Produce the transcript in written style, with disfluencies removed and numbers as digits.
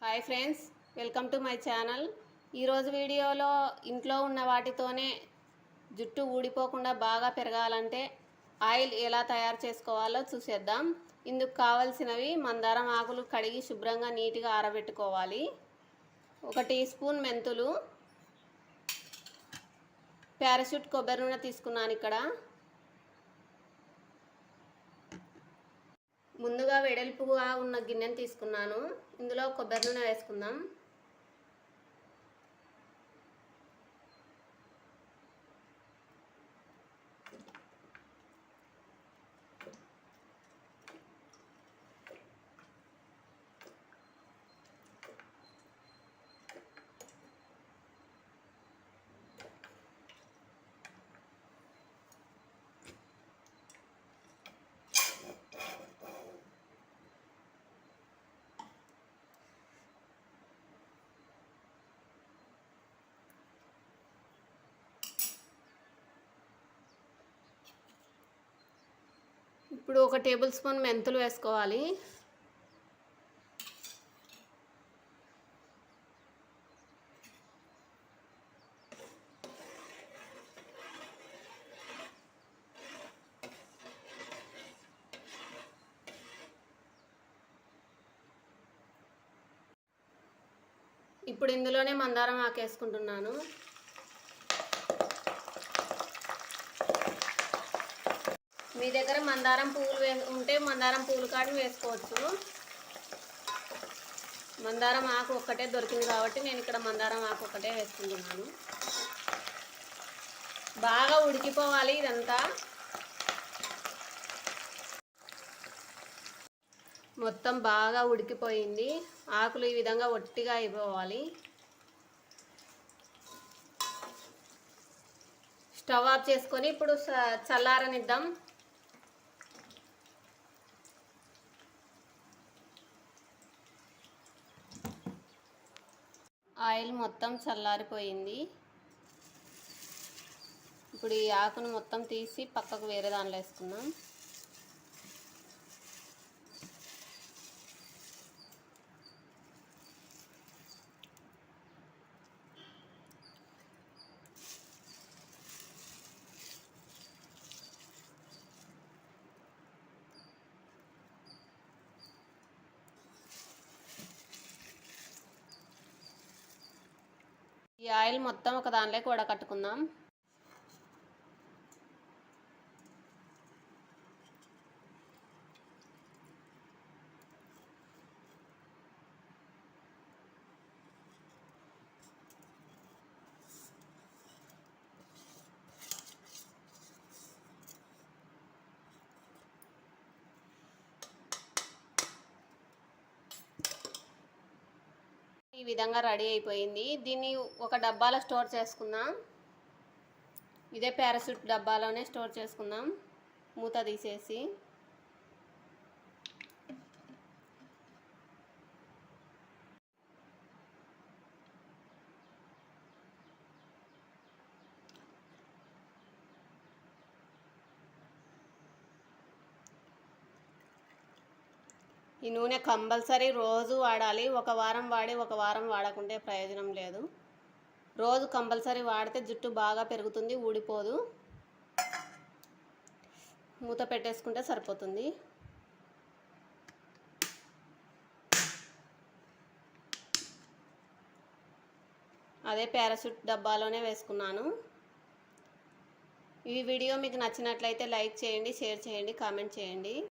Hi friends, welcome to my channel. ఈరోజు వీడియోలో ఇంట్లో ఉన్న వాటితోనే జుట్టు ఊడిపోకుండా బాగా పెరగాలంటే ఆయిల్ ఎలా తయారు చేసుకోవాలో చూసేద్దాం. ఇందుకు కావాల్సినవి మందారం ఆకులు కడిగి శుభ్రంగా నీట్గా ఆరబెట్టుకోవాలి. 1 టీ స్పూన్ మెంతులు, పారాషూట్ కొబ్బరి నూనె తీసుకున్నాను. ఇక్కడ ముందుగా వెడల్పుగా ఉన్న గిన్నెను తీసుకున్నాను. ఇందులో కొబ్బరి నూనె వేసుకుందాం. ఇప్పుడు 1 టేబుల్ స్పూన్ మెంతులు వేసుకోవాలి. ఇప్పుడు ఇందులోనే మందారం ఆకు వేసుకుంటున్నాను. మీ దగ్గర మందారం పువ్వులు ఉంటే మందారం పువ్వులు కాడి వేసుకోవచ్చు. మందారం ఆకు ఒక్కటే దొరికింది కాబట్టి నేను ఇక్కడ మందారం ఆకు ఒక్కటే వేసుకుంటున్నాను. బాగా ఉడికిపోవాలి ఇదంతా. మొత్తం బాగా ఉడికిపోయింది. ఆకులు ఈ విధంగా ఒట్టిగా అయిపోవాలి. స్టవ్ ఆఫ్ చేసుకొని ఇప్పుడు చల్లారనిద్దాం. ఆయిల్ మొత్తం చల్లారిపోయింది. ఇప్పుడు ఈ ఆకును మొత్తం తీసి పక్కకు వేరే దానిలో వేసుకుందాం. ఈ ఆయిల్ మొత్తం ఒక దానిలోకి వడకట్టుకుందాం. ఈ విధంగా రెడీ అయిపోయింది. దీన్ని ఒక డబ్బాలో స్టోర్ చేసుకుందాం. ఇదే పారాషూట్ డబ్బాలోనే స్టోర్ చేసుకుందాం. మూత తీసేసి ఈ నూనె కంపల్సరీ రోజు వాడాలి. ఒక వారం వాడి ఒక వారం వాడకుంటే ప్రయోజనం లేదు. రోజు కంపల్సరీ వాడితే జుట్టు బాగా పెరుగుతుంది, ఊడిపోదు. మూత పెట్టేసుకుంటే సరిపోతుంది. అదే పారాషూట్ డబ్బాలోనే వేసుకున్నాను. ఈ వీడియో మీకు నచ్చినట్లయితే లైక్ చేయండి, షేర్ చేయండి, కామెంట్ చేయండి.